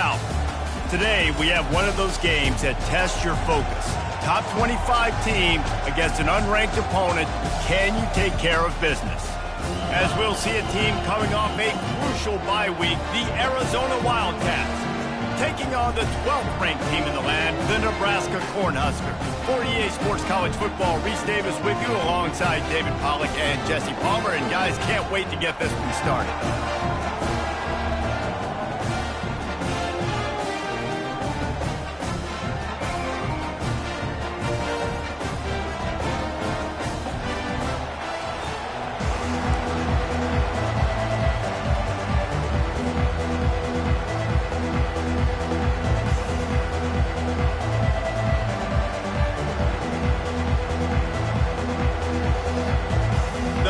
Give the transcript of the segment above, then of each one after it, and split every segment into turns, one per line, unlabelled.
South. Today, we have one of those games that tests your focus. Top 25 team against an unranked opponent. Can you take care of business? As we'll see a team coming off a crucial bye week, the Arizona Wildcats, taking on the 12th ranked team in the land, the Nebraska Cornhuskers. For EA Sports College Football, Reese Davis with you alongside David Pollack and Jesse Palmer. And guys, can't wait to get this one started.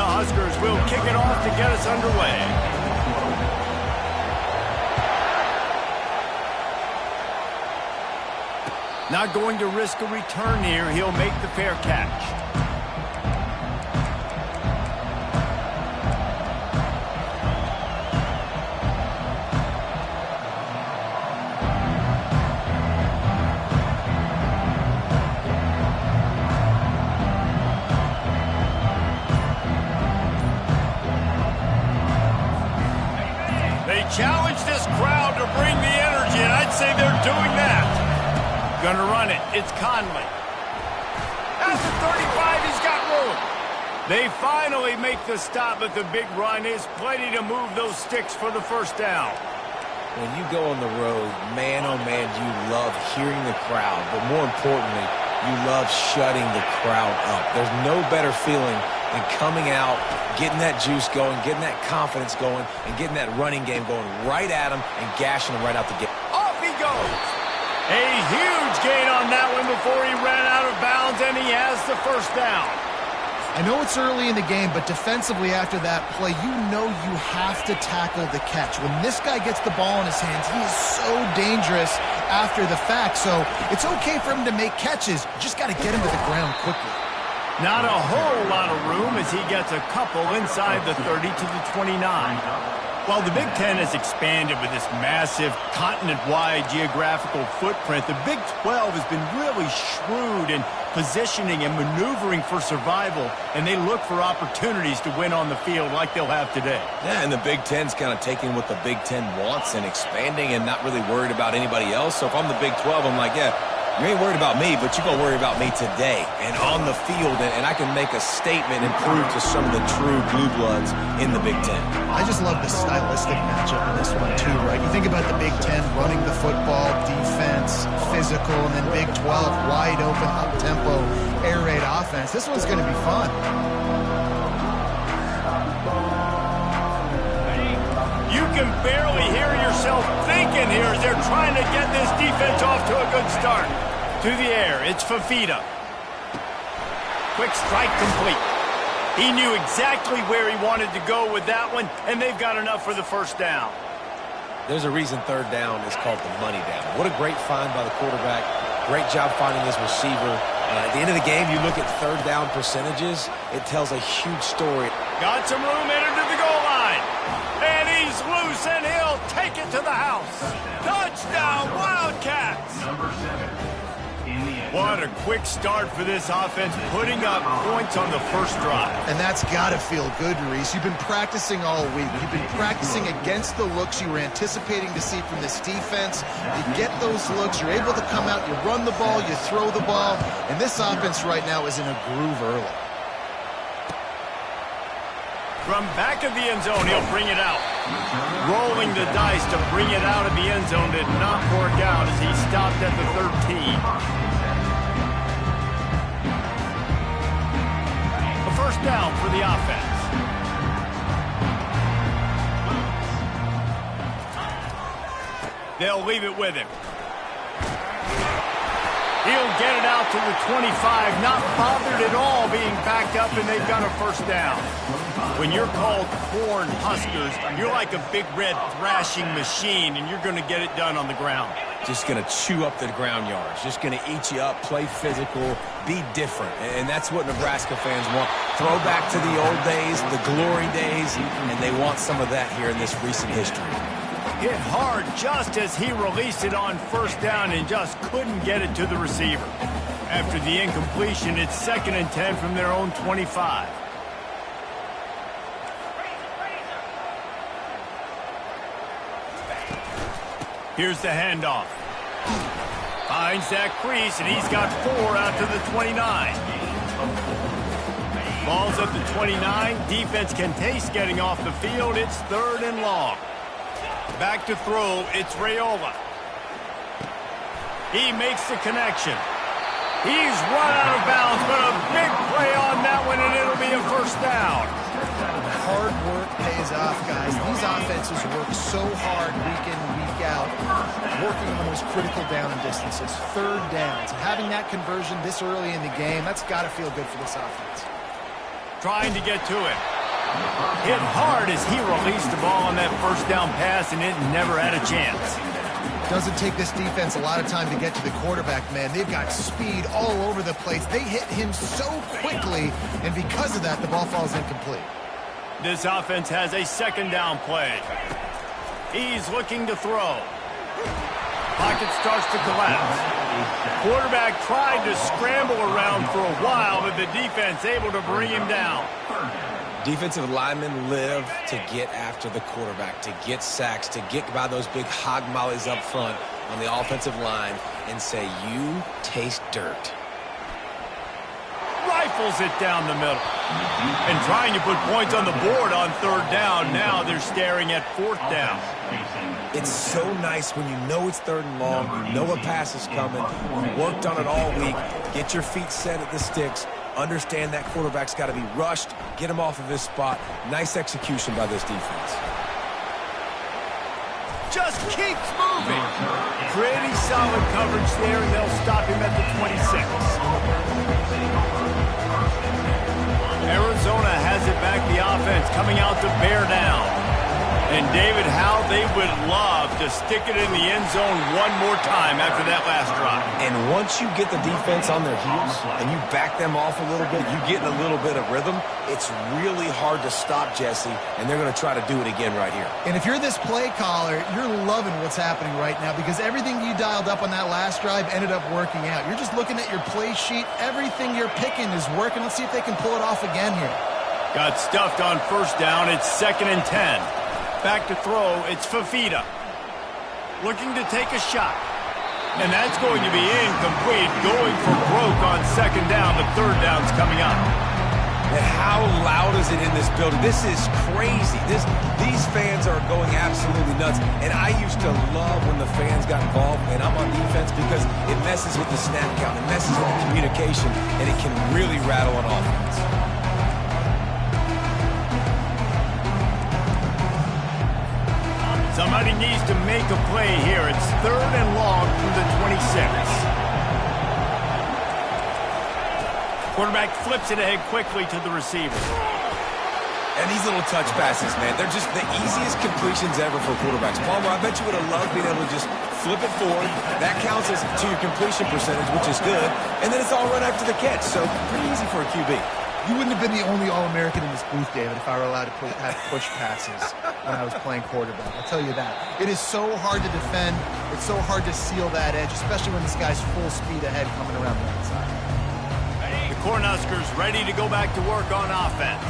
Huskers will kick it off to get us underway. Not going to risk a return here. He'll make the fair catch. Challenge this crowd to bring the energy, and I'd say they're doing that. Gonna run it. It's Conley. At the 35, he's got room. They finally make the stop, but the big run is plenty to move those sticks for the first down.
When you go on the road, man, oh man, you love hearing the crowd, but more importantly, you love shutting the crowd up. There's no better feeling than coming out, getting that juice going, getting that confidence going, and getting that running game going right at him and gashing him right out the gate.
Off he goes. A huge gain on that one before he ran out of bounds, and he has the first down.
I know it's early in the game, but defensively after that play, you know you have to tackle the catch. When this guy gets the ball in his hands, he is so dangerous after the fact. So it's okay for him to make catches. You just got to get him to the ground quickly.
Not a whole lot of room as he gets a couple inside the 30 to the 29. While the Big Ten has expanded with this massive continent-wide geographical footprint, the Big 12 has been really shrewd in positioning and maneuvering for survival, and they look for opportunities to win on the field like they'll have today.
Yeah, and the Big Ten's kind of taking what the Big Ten wants and expanding and not really worried about anybody else. So if I'm the Big 12, I'm like, yeah, you ain't worried about me, but you're going to worry about me today and on the field, and I can make a statement and prove to some of the true blue bloods in the Big Ten.
I just love the stylistic matchup in this one, too, right? You think about the Big Ten running the football, defense, physical, and then Big 12, wide open, up-tempo, air raid offense. This one's going to be fun.
You can barely hear yourself thinking here as they're trying to get this defense off to a good start. To the air, it's Fafita. Quick strike complete. He knew exactly where he wanted to go with that one, and they've got enough for the first down.
There's a reason third down is called the money down. What a great find by the quarterback. Great job finding his receiver. At the end of the game, you look at third down percentages, it tells a huge story.
Got some room headed to the goal line. And he's loose, and he'll take it to the house. Touchdown, Wildcats! What a quick start for this offense, putting up points on the first drive.
And that's got to feel good, Reese. You've been practicing all week. You've been practicing against the looks you were anticipating to see from this defense. You get those looks, you're able to come out, you run the ball, you throw the ball, and this offense right now is in a groove early.
From back of the end zone, he'll bring it out. Rolling the dice to bring it out of the end zone did not work out as he stopped at the 13. A first down for the offense. They'll leave it with him. He'll get it out to the 25, not bothered at all being backed up, and they've got a first down. When you're called Corn Huskers, you're like a big red thrashing machine, and you're going to get it done on the ground.
Just going to chew up the ground yards, just going to eat you up, play physical, be different. And that's what Nebraska fans want. Throw back to the old days, the glory days, and they want some of that here in this recent history.
Hit hard just as he released it on first down and just couldn't get it to the receiver. After the incompletion, it's 2nd and 10 from their own 25. Here's the handoff. Finds that crease, and he's got 4 out to the 29. Ball's up to 29. Defense can taste getting off the field. It's 3rd and long. Back to throw. It's Raiola. He makes the connection. He's run out of bounds, but a big play on that one, and it'll be a first down.
Hard work pays off, guys. These offenses work so hard week in and week out, working on those critical down and distances, 3rd downs. And having that conversion this early in the game, that's got to feel good for this offense.
Trying to get to it. Hit hard as he released the ball on that first down pass, and it never had a chance.
Doesn't take this defense a lot of time to get to the quarterback, man. They've got speed all over the place. They hit him so quickly, and because of that, the ball falls incomplete.
This offense has a 2nd down play. He's looking to throw. Pocket starts to collapse. Quarterback tried to scramble around for a while, but the defense able to bring him down.
Defensive linemen live to get after the quarterback, to get sacks, to get by those big hog mollies up front on the offensive line and say, you taste dirt.
Rifles it down the middle. And trying to put points on the board on 3rd down. Now they're staring at 4th down.
It's so nice when you know it's 3rd and long, you know a pass is coming, you worked on it all week, get your feet set at the sticks, understand that quarterback's got to be rushed, get him off of his spot. Nice execution by this defense.
Just keeps moving. Pretty solid coverage there, and they'll stop him at the 26. Arizona has it back, the offense coming out to bear down. And David, how they would love to stick it in the end zone one more time after that last drive.
And once you get the defense on their heels and you back them off a little bit, you get in a little bit of rhythm, it's really hard to stop, Jesse, and they're going to try to do it again right here.
And if you're this play caller, you're loving what's happening right now because everything you dialed up on that last drive ended up working out. You're just looking at your play sheet. Everything you're picking is working. Let's see if they can pull it off again here.
Got stuffed on first down. It's 2nd and 10. Back to throw, it's Fafita. Looking to take a shot. And that's going to be incomplete. Going for broke on 2nd down, but 3rd down's coming up.
And how loud is it in this building? This is crazy. These fans are going absolutely nuts. And I used to love when the fans got involved, and I'm on defense because it messes with the snap count. It messes with the communication, and it can really rattle an offense.
Somebody needs to make a play here. It's 3rd and long from the 26. Quarterback flips it ahead quickly to the receiver.
And these little touch passes, man, they're just the easiest completions ever for quarterbacks. Palmer, I bet you would have loved being able to just flip it forward. That counts as to your completion percentage, which is good. And then it's all run after the catch, so pretty easy for a QB.
You wouldn't have been the only All-American in this booth, David, if I were allowed to have push passes when I was playing quarterback. I'll tell you that. It is so hard to defend. It's so hard to seal that edge, especially when this guy's full speed ahead coming around the outside.
The Cornhuskers ready to go back to work on offense.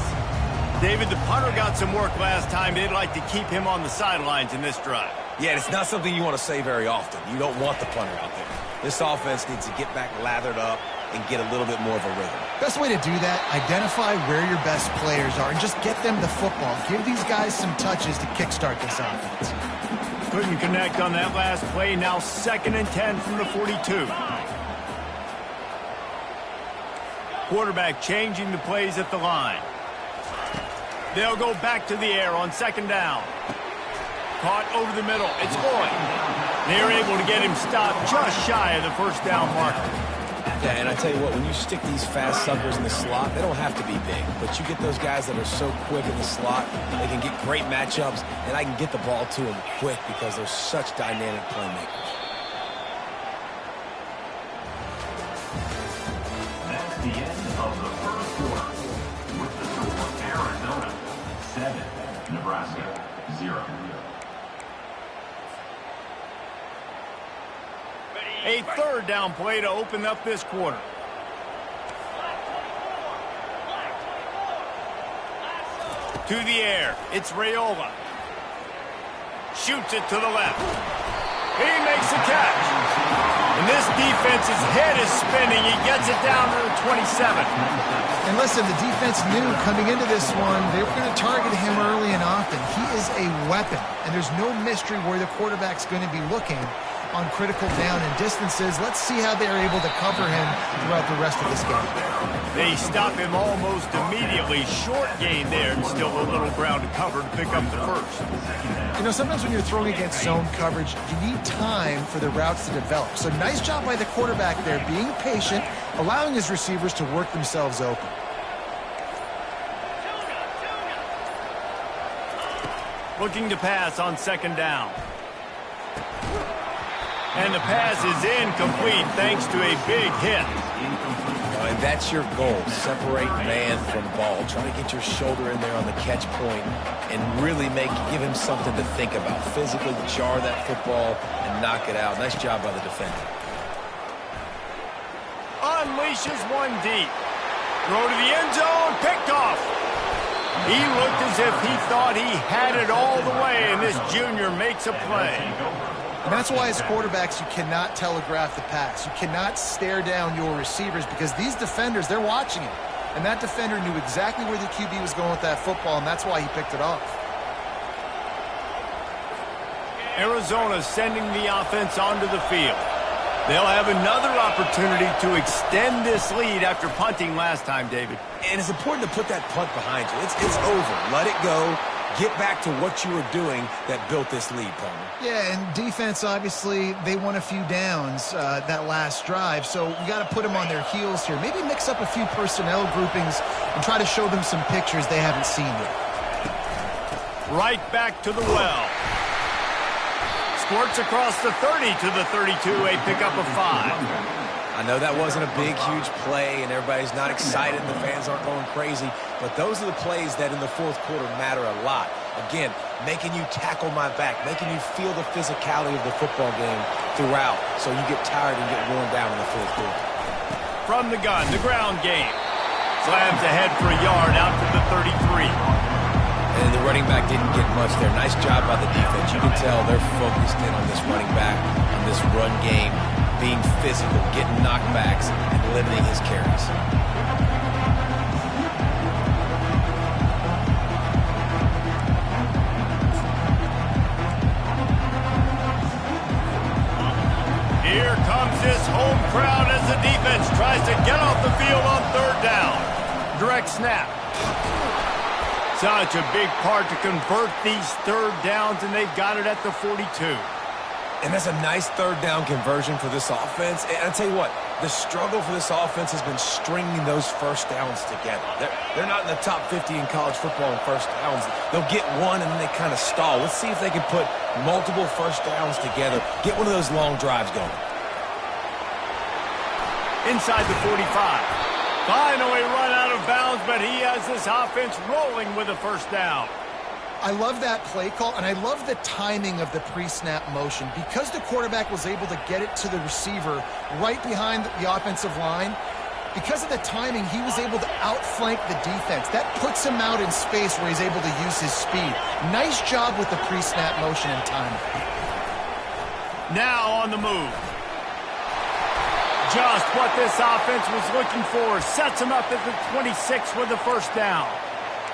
David, the punter got some work last time. They'd like to keep him on the sidelines in this drive.
Yeah, it's not something you want to say very often. You don't want the punter out there. This offense needs to get back lathered up and get a little bit more of a rhythm.
Best way to do that, identify where your best players are and just get them the football. Give these guys some touches to kickstart this offense.
Couldn't connect on that last play. Now 2nd and 10 from the 42. Quarterback changing the plays at the line. They'll go back to the air on 2nd down. Caught over the middle. It's Boyd. They're able to get him stopped just shy of the first down marker.
Yeah, and I tell you what, when you stick these fast suckers in the slot, they don't have to be big. But you get those guys that are so quick in the slot, they can get great matchups, and I can get the ball to them quick because they're such dynamic playmakers.
That's the end of the first quarter. With the score, Arizona 7, Nebraska 0.
A third down play to open up this quarter. To the air, it's Raiola. Shoots it to the left. He makes the catch. And this defense's head is spinning. He gets it down to the 27.
And listen, the defense knew coming into this one, they were going to target him early and often. He is a weapon, and there's no mystery where the quarterback's going to be looking on critical down and distances. Let's see how they're able to cover him throughout the rest of this game.
They stop him almost immediately. Short gain there, and still a little ground to cover to pick up the first.
You know, sometimes when you're throwing against zone coverage, you need time for the routes to develop. So nice job by the quarterback there, being patient, allowing his receivers to work themselves open.
Looking to pass on second down. And the pass is incomplete thanks to a big hit.
And that's your goal. Separate man from ball. Try to get your shoulder in there on the catch point and really give him something to think about. Physically jar that football and knock it out. Nice job by the defender.
Unleashes one deep. Throw to the end zone. Picked off. He looked as if he thought he had it all the way, and this junior makes a play.
And that's why as quarterbacks you cannot telegraph the pass. You cannot stare down your receivers because these defenders, they're watching it. And that defender knew exactly where the QB was going with that football, and that's why he picked it off.
Arizona sending the offense onto the field. They'll have another opportunity to extend this lead after punting last time, David.
And it's important to put that punt behind you. It's over. Let it go. Get back to what you were doing that built this lead, Palmer.
Yeah, and defense, obviously, they won a few downs that last drive, so you got to put them on their heels here. Maybe mix up a few personnel groupings and try to show them some pictures they haven't seen yet.
Right back to the well. Squirts across the 30 to the 32, a pickup of 5.
I know that wasn't a big, huge play, and everybody's not excited. The fans aren't going crazy. But those are the plays that in the fourth quarter matter a lot. Again, making you tackle my back, making you feel the physicality of the football game throughout so you get tired and get worn down in the fourth quarter.
From the gun, the ground game. Slams ahead for a yard out to the 33.
And the running back didn't get much there. Nice job by the defense. You can tell they're focused in on this running back, on this run game, being physical, getting knockbacks, and limiting his carries.
Here comes this home crowd as the defense tries to get off the field on third down. Direct snap. Such a big part to convert these third downs, and they've got it at the 42.
And that's a nice third down conversion for this offense. And I'll tell you what, the struggle for this offense has been stringing those first downs together. They're not in the top 50 in college football in first downs. They'll get one and then they kind of stall. Let's see if they can put multiple first downs together. Get one of those long drives going.
Inside the 45. Finally run out of bounds, but he has this offense rolling with a first down.
I love that play call, and I love the timing of the pre-snap motion. Because the quarterback was able to get it to the receiver right behind the offensive line, because of the timing, he was able to outflank the defense. That puts him out in space where he's able to use his speed. Nice job with the pre-snap motion and timing.
Now on the move. Just what this offense was looking for. Sets him up at the 26 with the first down.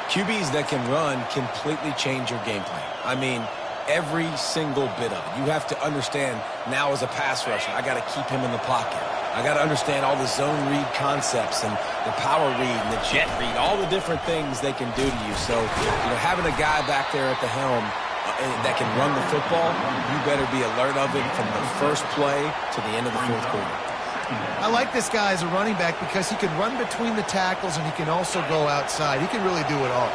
QBs that can run completely change your game plan. I mean, every single bit of it. You have to understand now as a pass rusher, I got to keep him in the pocket. I got to understand all the zone read concepts and the power read and the jet read, all the different things they can do to you. So, having a guy back there at the helm that can run the football, you better be alert of it from the first play to the end of the fourth quarter.
I like this guy as a running back because he can run between the tackles and he can also go outside. He can really do it all.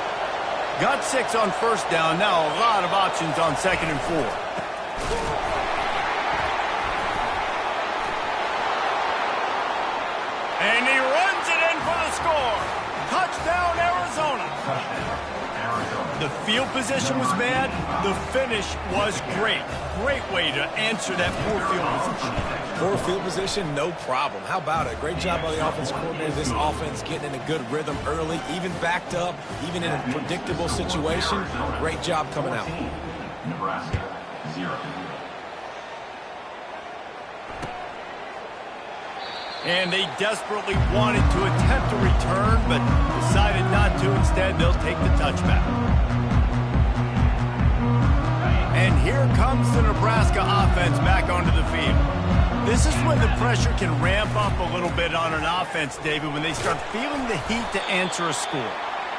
Got 6 on first down. Now a lot of options on second and 4. And he runs it in for the score. Touchdown, Arizona. The field position was bad. The finish was great. Great way to answer that poor field position.
Poor field position, no problem. How about it? Great job by the offensive coordinator. This offense getting in a good rhythm early, even backed up, even in a predictable situation. Great job coming out.
Nebraska, 0.
And they desperately wanted to attempt a return, but decided not to. Instead, they'll take the touchback. And here comes the Nebraska offense back onto the field. This is when the pressure can ramp up a little bit on an offense, David, when they start feeling the heat to answer a score.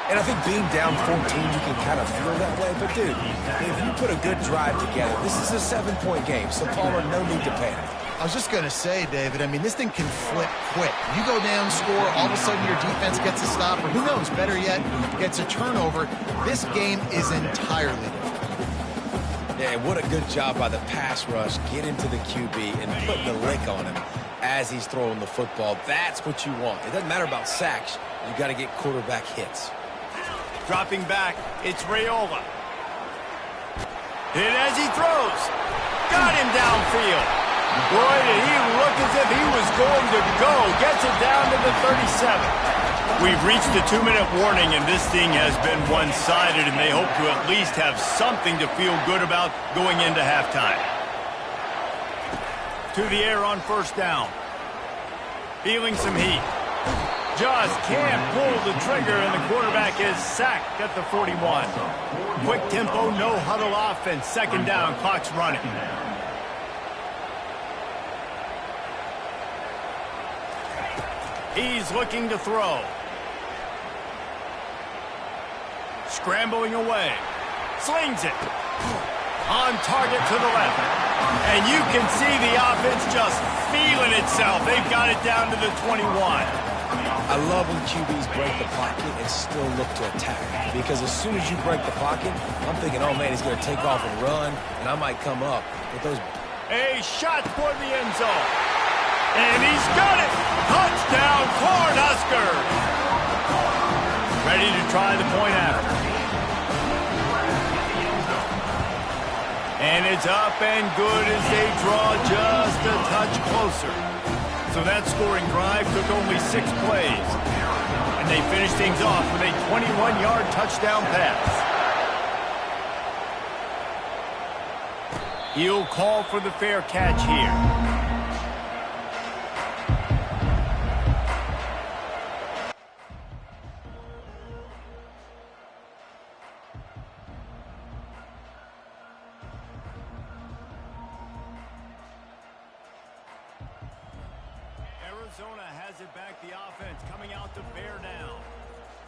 And I think being down 14, you can kind of feel that way. But, dude, if you put a good drive together, this is a 7-point game, so, Palmer, no need to panic.
I was just going to say, David, I mean, this thing can flip quick. You go down, score, all of a sudden your defense gets a stop, or who knows, better yet, gets a turnover. This game is entirely different.
Yeah, what a good job by the pass rush. Get into the QB and put the lick on him as he's throwing the football. That's what you want. It doesn't matter about sacks. You got to get quarterback hits.
Dropping back, it's Raiola. Hit as he throws. Got him downfield. Boy, did he look as if he was going to go. Gets it down to the 37. We've reached the 2-minute warning, and this thing has been one-sided, and they hope to at least have something to feel good about going into halftime. To the air on first down. Feeling some heat. Just can't pull the trigger, and the quarterback is sacked at the 41. Quick tempo, no huddle offense. Second down, clock's running. He's looking to throw. Scrambling away. Slings it. On target to the left. And you can see the offense just feeling itself.Ey've got it down to the 21.
I love when QBs break the pocket and still look to attack. Because as soon as you break the pocket, I'm thinking, oh, man, he's going to take off and run, and I might come up with those.
A shot toward the end zone. And he's got it! Touchdown, Cornhuskers! Ready to try the point after. And it's up and good as they draw just a touch closer. So that scoring drive took only 6 plays. And they finished things off with a 21-yard touchdown pass. He'll call for the fair catch here. Arizona has it back, the offense coming out to bear down.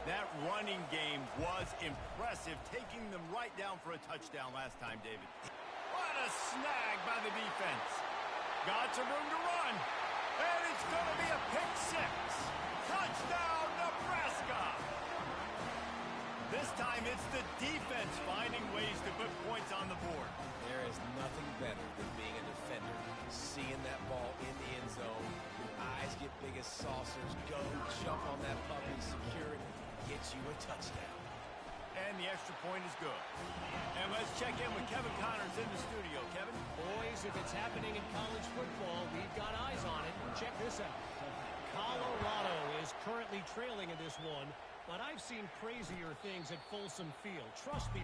That running game was impressive, taking them right down for a touchdown last time, David. What a snag by the defense. Got some room to run. And it's going to be a pick 6. Touchdown, Nebraska. This time it's the defense finding ways to put points on the board.
There is nothing better than being a defender. Seeing that ball in the end zone. Eyes get big as saucers. Go, jump on that puppy, secure it, get you a touchdown.
And the extra point is good. And let's check in with Kevin Connors in the studio. Kevin?
Boys, if it's happening in college football, we've got eyes on it. Check this out. Colorado is currently trailing in this one, but I've seen crazier things at Folsom Field. Trust me.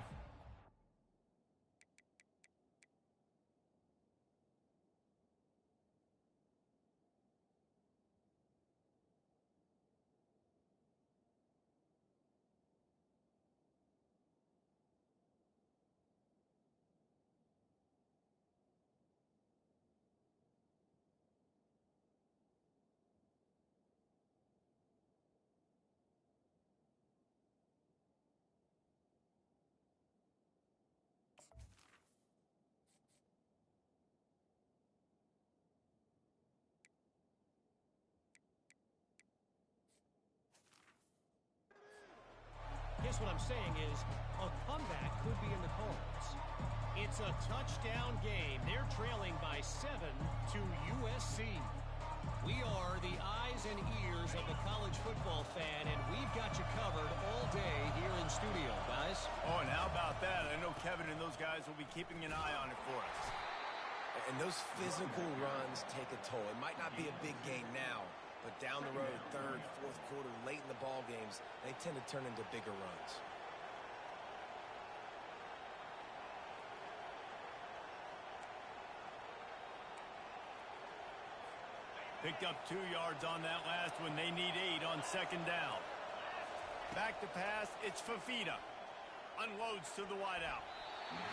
Guess what I'm saying is a comeback could be in the cards. It's a touchdown game. They're trailing by 7 to USC. We are the eyes and ears of the college football fan, and we've got you covered all day here in studio, guys.
Oh, and how about that? I know Kevin and those guys will be keeping an eye on it for us.
And those physical runs take a toll. It might not be a big gain now, but down the road, third, fourth quarter, late in the ball games, they tend to turn into bigger runs.
Picked up 2 yards on that last one. They need 8 on second down. Back to pass. It's Fafita. Unloads to the wideout.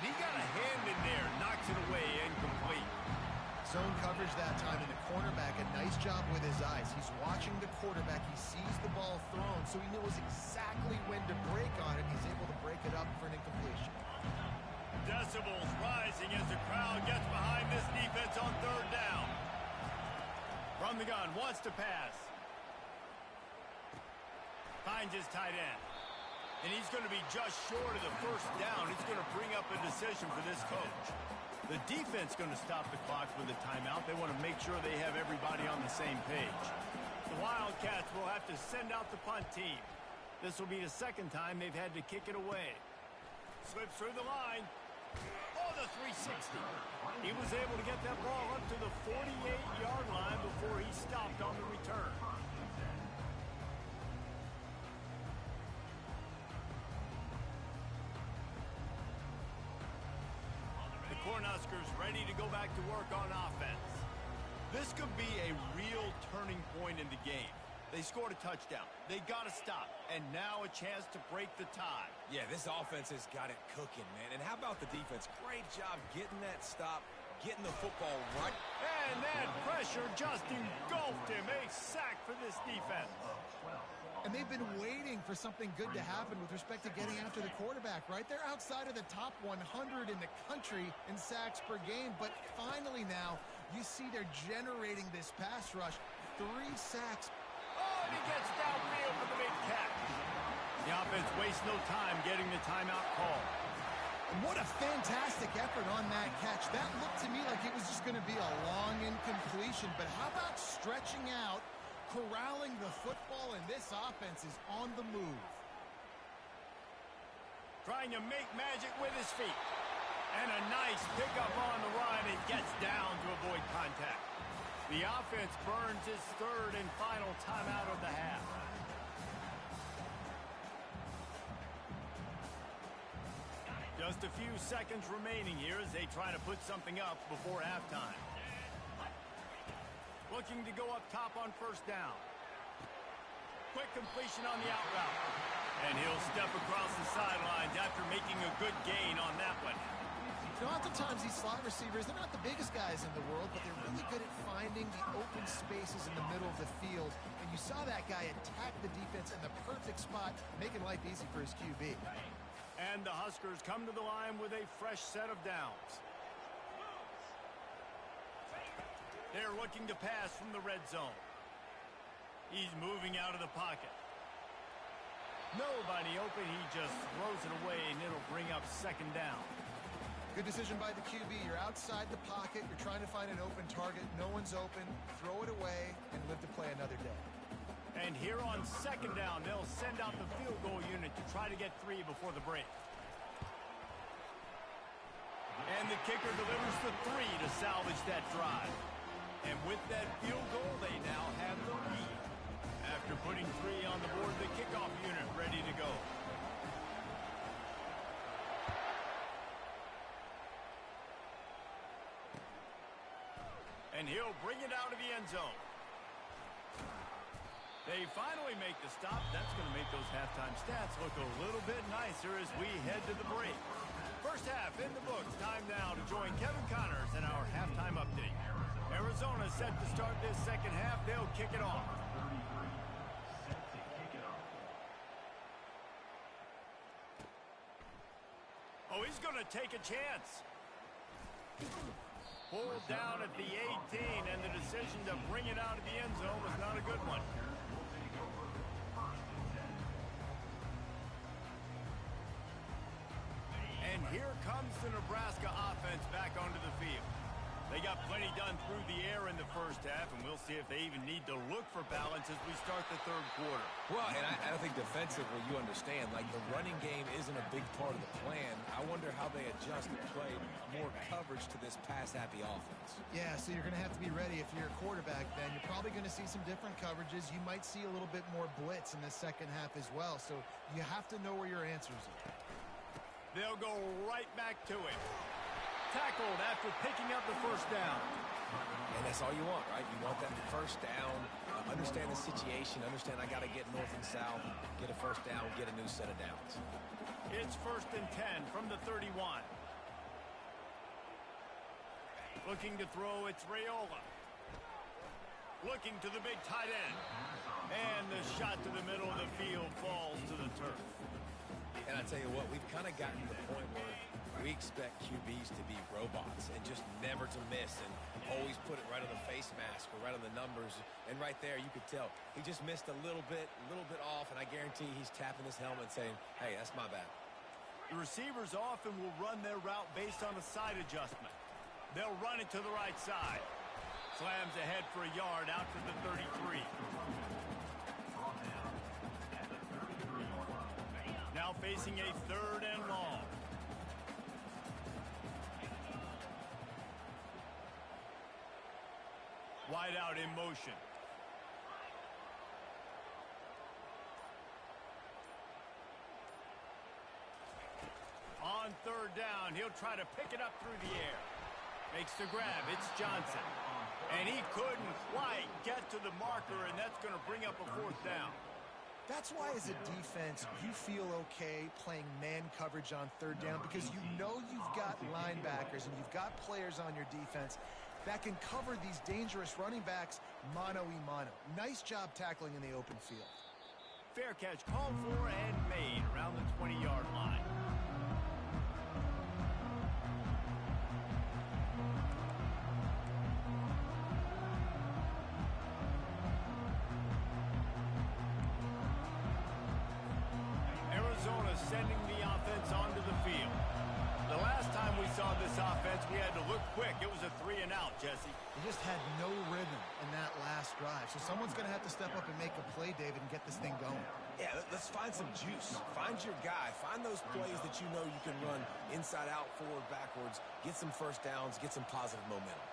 He got a hand in there. Knocks it away. Incomplete.
Zone coverage that time, and the cornerback, a nice job with his eyes. He's watching the quarterback. He sees the ball thrown, so he knows exactly when to break on it. He's able to break it up for an incompletion.
Decibels rising as the crowd gets behind this defense on third down. From the gun, wants to pass. Finds his tight end. And he's going to be just short of the first down. It's going to bring up a decision for this coach. The defense going to stop the clock with a timeout. They want to make sure they have everybody on the same page. The Wildcats will have to send out the punt team. This will be the second time they've had to kick it away. Slips through the line. Oh, the 360. He was able to get that ball up to the 48-yard line before he stopped on the return. The Cornhuskers ready to go back to work on offense. This could be a real turning point in the game. They scored a touchdown. They got to stop. And now a chance to break the tie.
Yeah, this offense has got it cooking, man. And how about the defense? Great job getting that stop, getting the football right.
And that pressure just engulfed him. A sack for this defense.
And they've been waiting for something good to happen with respect to getting after the quarterback, right? They're outside of the top 100 in the country in sacks per game. But finally now, you see they're generating this pass rush. 3 sacks.
Oh, and he gets downfield for the big catch. The offense wastes no time getting the timeout call.
And what a fantastic effort on that catch. That looked to me like it was just going to be a long incompletion. But how about stretching out, corralling the football, and this offense is on the move.
Trying to make magic with his feet. And a nice pickup on the run and gets down to avoid contact. The offense burns its third and final timeout of the half. Just a few seconds remaining here as they try to put something up before halftime. Looking to go up top on first down. Quick completion on the out route. And he'll step across the sidelines after making a good gain on that one.
You know, oftentimes these slot receivers, they're not the biggest guys in the world, but they're really good at finding the open spaces in the middle of the field. And you saw that guy attack the defense in the perfect spot, making life easy for his QB.
And the Huskers come to the line with a fresh set of downs. They're looking to pass from the red zone. He's moving out of the pocket. Nobody open. He just throws it away, and it'll bring up second down.
Good decision by the QB. You're outside the pocket. You're trying to find an open target. No one's open. Throw it away and live to play another day.
And here on second down, they'll send out the field goal unit to try to get 3 before the break. And the kicker delivers the 3 to salvage that drive. And with that field goal, they now have the lead. After putting 3 on the board, the kickoff unit ready to go. And he'll bring it out of the end zone. They finally make the stop. That's going to make those halftime stats look a little bit nicer as we head to the break. First half in the books. Time now to join Kevin Connors in our halftime update. Arizona set to start this second half. They'll kick it off. Oh, he's going to take a chance. Pulled down at the 18, and the decision to bring it out of the end zone was not a good one. And here comes the Nebraska offense back onto the field. They got plenty done through the air in the the first half, and we'll see if they even need to look for balance as we start the third quarter.
Well, and I think defensively, you understand, like the running game isn't a big part of the plan. I wonder how they adjust and play more coverage to this pass-happy offense.
Yeah, so you're going to have to be ready if you're a quarterback then. You're probably going to see some different coverages. You might see a little bit more blitz in the second half as well, so you have to know where your answers are.
They'll go right back to it. Tackled after picking up the first down.
And that's all you want, right? You want that first down, understand the situation, understand I got to get north and south, get a first down, get a new set of downs.
It's 1st and 10 from the 31. Looking to throw, it's Raiola. Looking to the big tight end. And the shot to the middle of the field falls to the turf.
And I tell you what, we've kind of gotten to the point where we expect QBs to be robots and just never to miss and always put it right on the face mask or right on the numbers. And right there, you could tell he just missed a little bit off, and I guarantee he's tapping his helmet saying, hey, that's my bad.
The receivers often will run their route based on a side adjustment. They'll run it to the right side. Slams ahead for a yard out to the 33. Now facing a 3rd and long. Wide out in motion. On 3rd down, he'll try to pick it up through the air. Makes the grab. It's Johnson. And he couldn't quite get to the marker, and that's going to bring up a 4th down.
That's why, as a defense, you feel okay playing man coverage on 3rd down, because you know you've got linebackers and you've got players on your defense that can cover these dangerous running backs mano-a-mano. Nice job tackling in the open field.
Fair catch called for and made around the 20-yard line. Arizona sending the offense onto the field. The last time we saw this offense, we had to look quick. It was a 3-and-out, Jesse.
They just had no rhythm in that last drive. So someone's going to have to step up and make a play, David, and get this thing going.
Yeah, let's find some juice. Find your guy. Find those plays that you know you can run inside out, forward, backwards. Get some first downs. Get some positive momentum.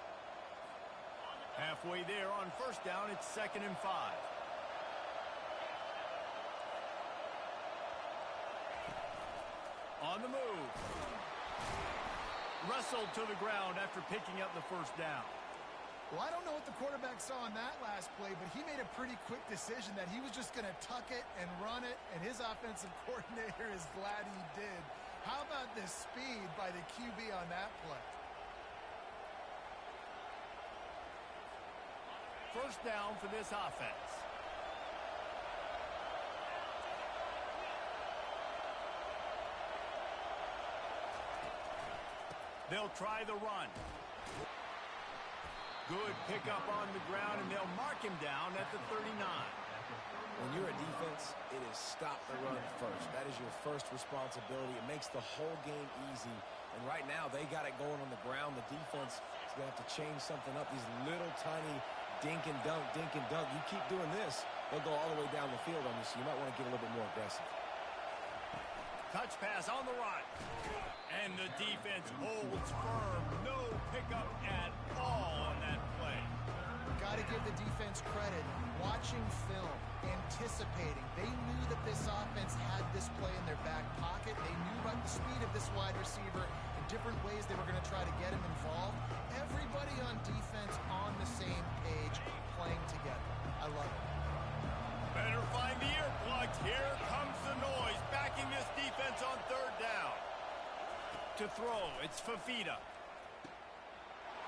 Halfway there on 1st down, it's 2nd and 5. On the move. Wrestled to the ground after picking up the 1st down.
Well, I don't know what the quarterback saw in that last play, but he made a pretty quick decision that he was just going to tuck it and run it, and his offensive coordinator is glad he did. How about the speed by the QB on that play?
1st down for this offense. They'll try the run. Good pickup on the ground, and they'll mark him down at the 39.
When you're a defense, it is stop the run first. That is your first responsibility. It makes the whole game easy. And right now, they got it going on the ground. The defense is going to have to change something up. These little tiny dink and dunk, dink and dunk. You keep doing this, they'll go all the way down the field on you, so you might want to get a little bit more aggressive.
Touch pass on the run. And the defense holds firm. No pickup at all on that play.
Got to give the defense credit. Watching film, anticipating. They knew that this offense had this play in their back pocket. They knew about the speed of this wide receiver and different ways they were going to try to get him involved. Everybody on defense on the same page, playing together. I love it.
Better find the earplugs. Here comes the noise, backing this defense on 3rd down. To throw, it's Fafita.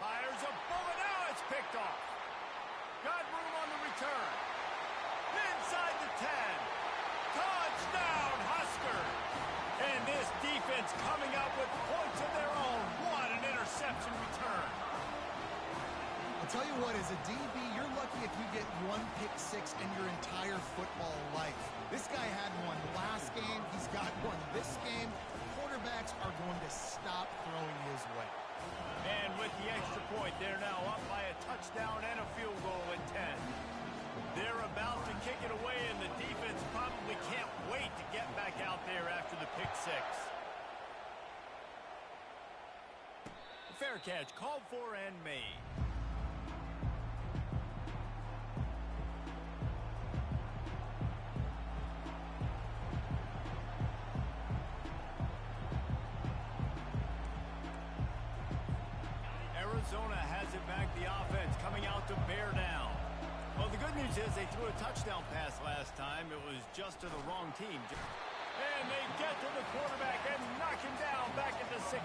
Fires a bullet. Now it's picked off. Got room on the return. Inside the 10. Touchdown, Husker. And this defense coming out with points of their own. What an interception return.
I'll tell you what, as a DB, you're lucky if you get 1 pick six in your entire football life. This guy had one last game. He's got one this game. Quarterbacks are going to stop throwing his way.
And with the extra point, they're now up by a touchdown and catch called for and made. Arizona has it back, the offense coming out to bear down. Well, the good news is they threw a touchdown pass last time. It was just to the wrong team. And they get to the quarterback and knock him down back at the 16.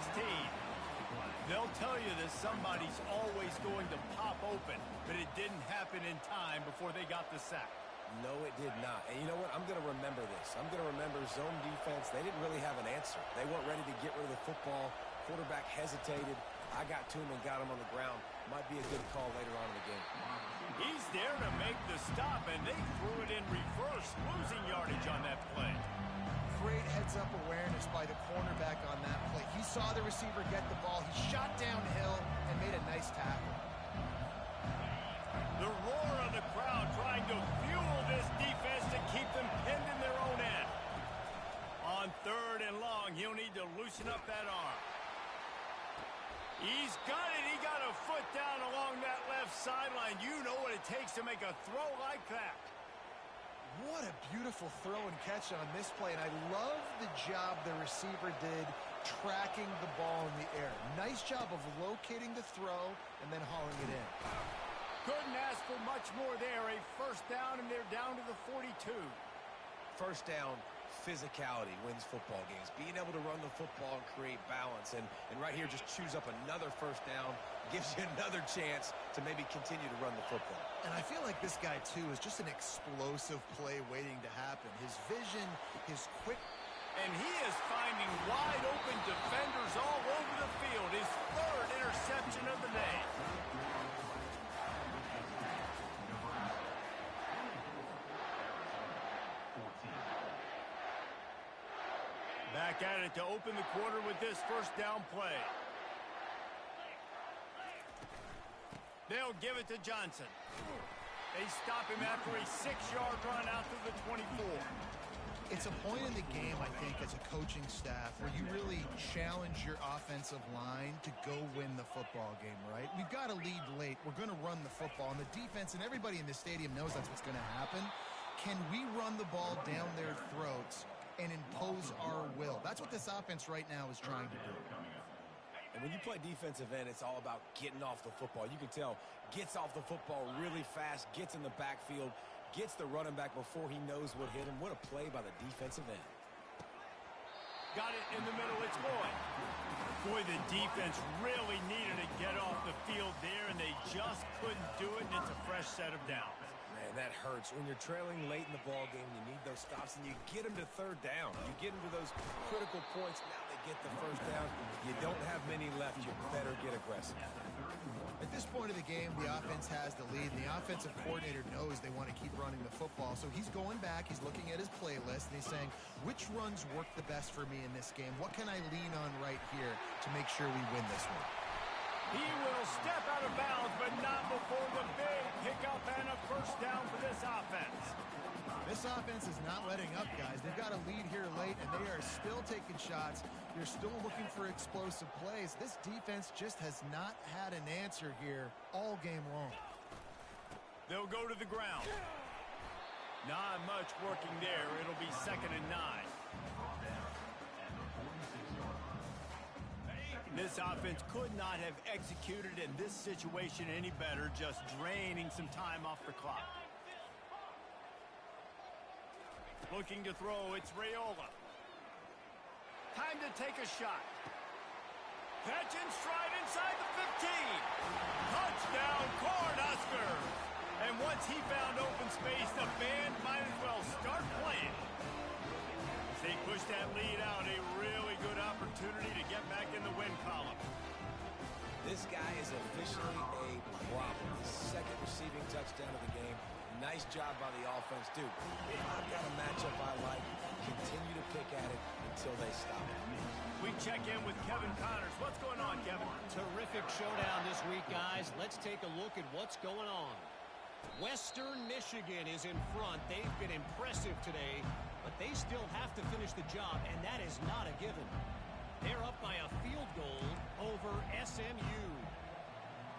They'll tell you that somebody's always going to pop open, but it didn't happen in time before they got the sack.
No, it did not. And you know what? I'm going to remember this. I'm going to remember zone defense. They didn't really have an answer. They weren't ready to get rid of the football. Quarterback hesitated. I got to him and got him on the ground. Might be a good call later on in the game.
He's there to make the stop, and they threw it in reverse, losing yardage on that play.
Great heads-up awareness by the cornerback on that play. He saw the receiver get the ball. He shot downhill and made a nice tackle.
The roar of the crowd trying to fuel this defense to keep them pinned in their own end. On 3rd and long, he'll need to loosen up that arm. He's got it. He got a foot down along that left sideline. You know what it takes to make a throw like that.
What a beautiful throw and catch on this play, and I love the job the receiver did tracking the ball in the air. Nice job of locating the throw and then hauling it in.
Couldn't ask for much more there. A first down, and they're down to the 42.
First down, physicality wins football games. Being able to run the football and create balance. And right here, just choose up another first down. Gives you another chance to maybe continue to run the football.
And I feel like this guy, too, is just an explosive play waiting to happen. His vision, his quick...
And he is finding wide-open defenders all over the field. His 3rd interception of the day. Back at it to open the quarter with this first down play. They'll give it to Johnson. They stop him after a 6-yard run out to the 24.
It's a point in the game, I think, as a coaching staff where you really challenge your offensive line to go win the football game, right? We've got a lead late. We're going to run the football, and the defense and everybody in the stadium knows that's what's going to happen. Can we run the ball down their throats and impose our will? That's what this offense right now is trying to do.
And when you play defensive end, it's all about getting off the football. You can tell, gets off the football really fast, gets in the backfield, gets the running back before he knows what hit him. What a play by the defensive end.
Got it in the middle, it's Boyd. Boy, the defense really needed to get off the field there, and they just couldn't do it, and it's a fresh set of downs.
Man, that hurts. When you're trailing late in the ball game, you need those stops, and you get them to 3rd down. You get them to those critical points. Now they get the first down. You don't have many left. You better get aggressive.
At this point of the game, the offense has the lead, and the offensive coordinator knows they want to keep running the football. So he's going back, he's looking at his playlist, and he's saying, which runs work the best for me in this game? What can I lean on right here to make sure we win this one?
He will step out of bounds, but not before the big pickup and a first down for this offense.
This offense is not letting up, guys. They've got a lead here late, and they are still taking shots. They're still looking for explosive plays. This defense just has not had an answer here all game long.
They'll go to the ground. Not much working there. It'll be 2nd and 9. This offense could not have executed in this situation any better, just draining some time off the clock. Looking to throw, it's Raiola. Time to take a shot. Catch and stride inside the 15. Touchdown, Cornhuskers! And once he found open space, the band might as well start playing. As they push that lead out, a really good opportunity to get back in the win column.
This guy is officially a problem. His 2nd receiving touchdown of the game. Nice job by the offense. Dude, if I've got a matchup I like, continue to pick at it until they stop it.
We check in with Kevin Connors. What's going on, Kevin?
Terrific showdown this week, guys. Let's take a look at what's going on. Western Michigan is in front. They've been impressive today, but they still have to finish the job, and that is not a given. They're up by a field goal over SMU.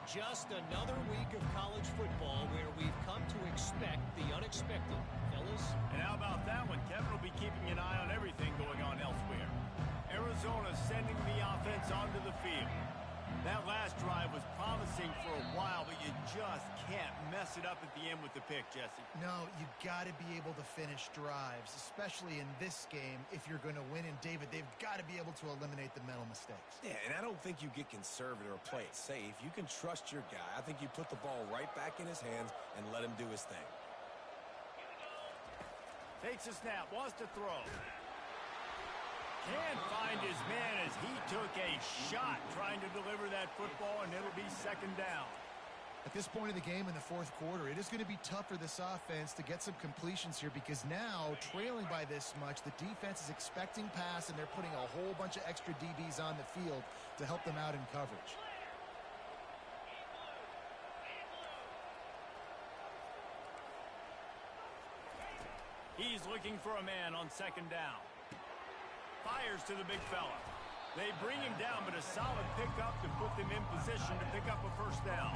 Just another week of college football where we've come to expect the unexpected, fellas.
And how about that one? Kevin will be keeping an eye on everything going on elsewhere. Arizona sending the offense onto the field. That last drive was promising for a while, but you just can't mess it up at the end with the pick, Jesse.
No, you got to be able to finish drives, especially in this game if you're going to win. And, David, they've got to be able to eliminate the mental mistakes.
Yeah, and I don't think you get conservative or play it safe. You can trust your guy. I think you put the ball right back in his hands and let him do his thing.
Takes a snap, wants to throw. Can't find his man as he took a shot trying to deliver that football, and it'll be second down.
At this point of the game in the fourth quarter, it is going to be tough for this offense to get some completions here because now, trailing by this much, the defense is expecting pass, and they're putting a whole bunch of extra DBs on the field to help them out in coverage.
He's looking for a man on second down. Fires to the big fella. They bring him down, but a solid pickup to put them in position to pick up a first down.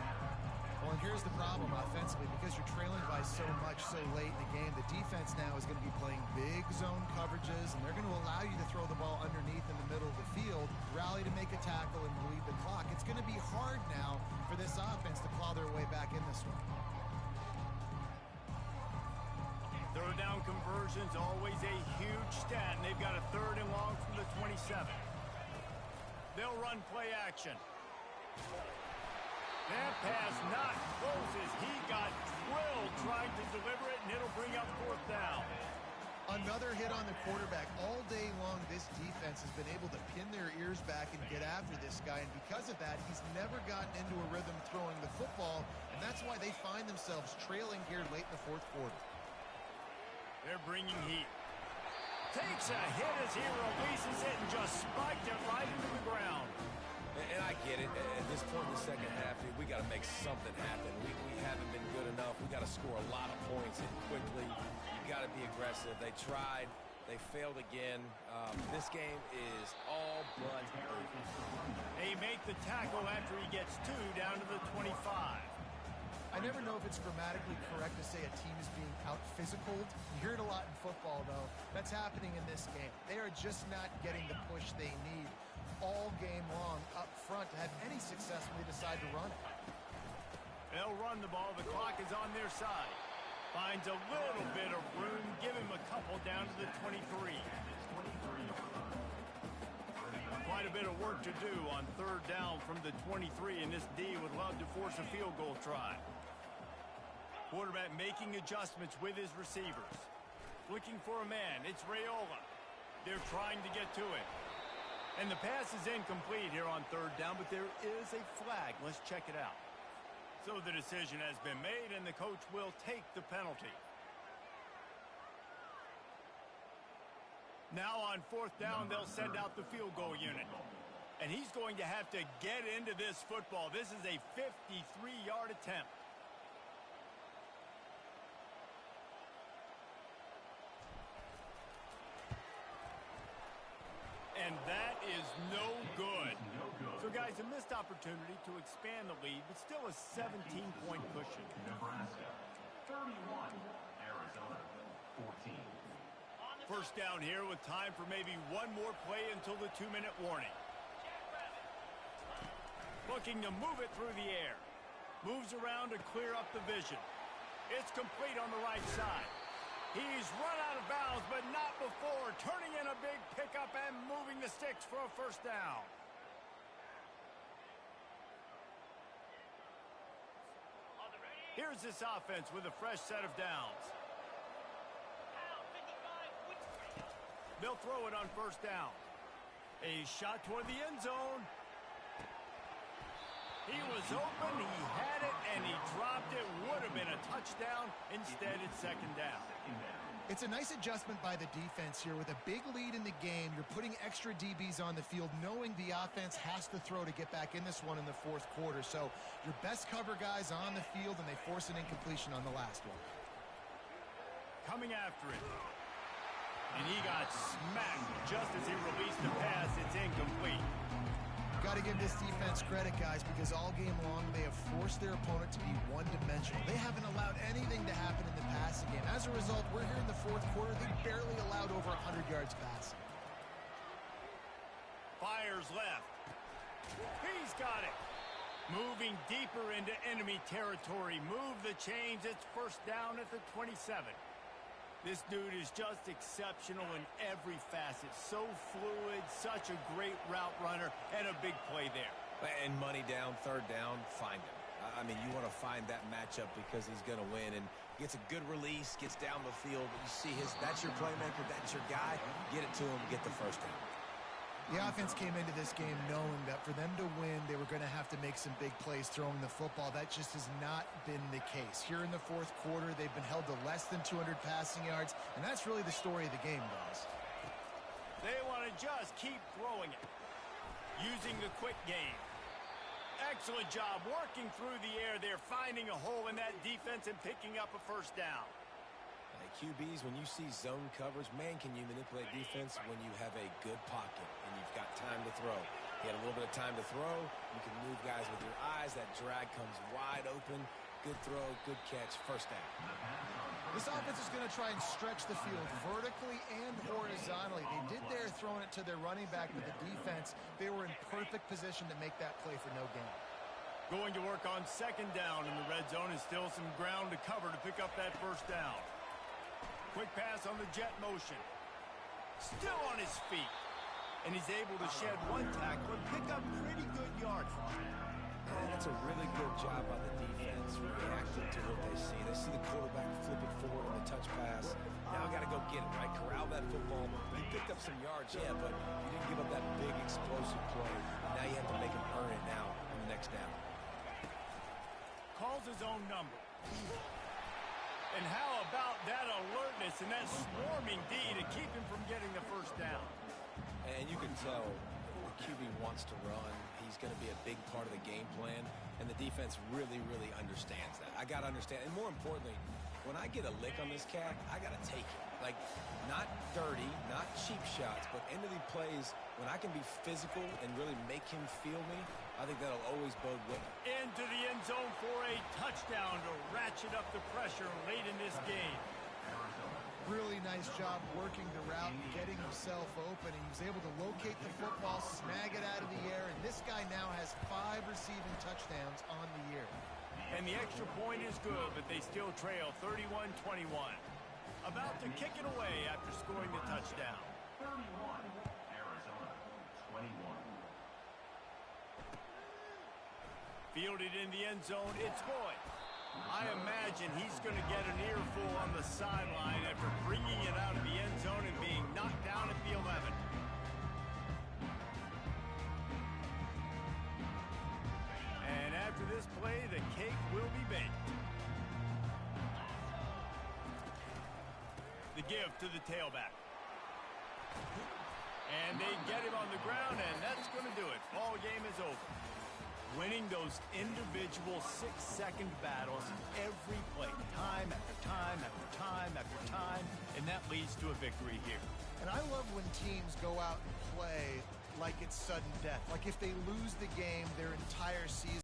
Well, and here's the problem offensively. Because you're trailing by so much so late in the game, the defense now is going to be playing big zone coverages, and they're going to allow you to throw the ball underneath in the middle of the field, rally to make a tackle, and bleed the clock. It's going to be hard now for this offense to claw their way back in this one.
Third down conversions, always a huge stat, and they've got a third and long from the 27. They'll run play action. That pass not close as he got drilled trying to deliver it, and it'll bring up fourth down.
Another hit on the quarterback. All day long, this defense has been able to pin their ears back and get after this guy, and because of that, he's never gotten into a rhythm throwing the football, and that's why they find themselves trailing here late in the fourth quarter.
They're bringing heat. Takes a hit as he releases it and just spiked it right into the ground.
And I get it. At this point in the second half, we got to make something happen. We haven't been good enough. We got to score a lot of points and quickly. You got to be aggressive. They tried. They failed again. This game is all but over.
They make the tackle after he gets two down to the 25.
I never know if it's grammatically correct to say a team is being out-physicaled. You hear it a lot in football, though. That's happening in this game. They are just not getting the push they need all game long up front to have any success when they decide to run it.
They'll run the ball. The clock is on their side. Finds a little bit of room. Give him a couple down to the 23. Quite a bit of work to do on third down from the 23, and this D would love to force a field goal try. Quarterback making adjustments with his receivers. Looking for a man. It's Raiola. They're trying to get to it. And the pass is incomplete here on third down, but there is a flag. Let's check it out. So the decision has been made, and the coach will take the penalty. Now on fourth down, they'll send out the field goal unit. And he's going to have to get into this football. This is a 53-yard attempt. And that is no good. So, guys, a missed opportunity to expand the lead, but still a 17-point cushion.
Nebraska, 31. Arizona, 14.
First down here with time for maybe one more play until the 2-minute warning. Looking to move it through the air. Moves around to clear up the vision. It's complete on the right side. He's run out of bounds, but not before. Turning in a big pickup and moving the sticks for a first down. Here's this offense with a fresh set of downs. They'll throw it on first down. A shot toward the end zone. He was open, he had it, and he dropped it. Would have been a touchdown. Instead, it's second down.
It's a nice adjustment by the defense here. With a big lead in the game, you're putting extra DBs on the field, knowing the offense has to throw to get back in this one in the fourth quarter. So your best cover guys on the field, and they force an incompletion on the last one.
Coming after it. And he got smacked just as he released the pass. It's incomplete.
Got to give this defense credit, guys, because all game long they have forced their opponent to be one-dimensional. They haven't allowed anything to happen in the passing game. As a result, we're here in the fourth quarter. They barely allowed over 100 yards passing.
Fires left. He's got it. Moving deeper into enemy territory. Move the chains. It's first down at the 27. This dude is just exceptional in every facet. So fluid, such a great route runner, and a big play there.
And money down, third down, find him. I mean, you want to find that matchup because he's going to win. And gets a good release, gets down the field. You see that's your playmaker, that's your guy. Get it to him, get the first down.
The offense came into this game knowing that for them to win, they were going to have to make some big plays throwing the football. That just has not been the case. Here in the fourth quarter, they've been held to less than 200 passing yards, and that's really the story of the game, guys.
They want to just keep throwing it, using the quick game. Excellent job working through the air. They're finding a hole in that defense and picking up a first down.
QBs, when you see zone coverage, man, can you manipulate defense when you have a good pocket and you've got time to throw. You had a little bit of time to throw. You can move guys with your eyes. That drag comes wide open. Good throw, good catch, first down.
This offense is going to try and stretch the field vertically and horizontally. They did there throwing it to their running back, but the defense, they were in perfect position to make that play for no gain.
Going to work on second down in the red zone, and still some ground to cover to pick up that first down. Quick pass on the jet motion. Still on his feet. And he's able to shed one tackle and pick up pretty good yardage.
And that's a really good job by the defense reacting to what they see. They see the quarterback flip it forward on the touch pass. Now I got to go get it, right? Corral that football. He picked up some yards, yeah, but you didn't give up that big explosive play. And now you have to make him earn it now on the next down.
Calls his own number. And how about that alertness and that swarming D to keep him from getting the first down?
And you can tell the QB wants to run. He's going to be a big part of the game plan, and the defense really, really understands that. I got to understand, and more importantly, when I get a lick on this cat, I got to take it. Like, not dirty, not cheap shots, but end of the plays, when I can be physical and really make him feel me, I think that'll always bode well.
Into the end zone for a touchdown to ratchet up the pressure late in this game.
Really nice job working the route and getting himself open. He was able to locate the football, snag it out of the air, and this guy now has 5 receiving touchdowns on the year.
And the extra point is good, but they still trail 31-21. About to kick it away after scoring the touchdown.
31, Arizona, 21.
Fielded in the end zone, it's Boyd. I imagine he's going to get an earful on the sideline after bringing it out of the end zone and being knocked down at the 11. And after this play, the cake will be baked. The give to the tailback. And they get him on the ground, and that's going to do it. Ball game is over. Winning those individual 6-second battles every play, time after time after time after time, and that leads to a victory here.
And I love when teams go out and play like it's sudden death. Like if they lose the game, their entire season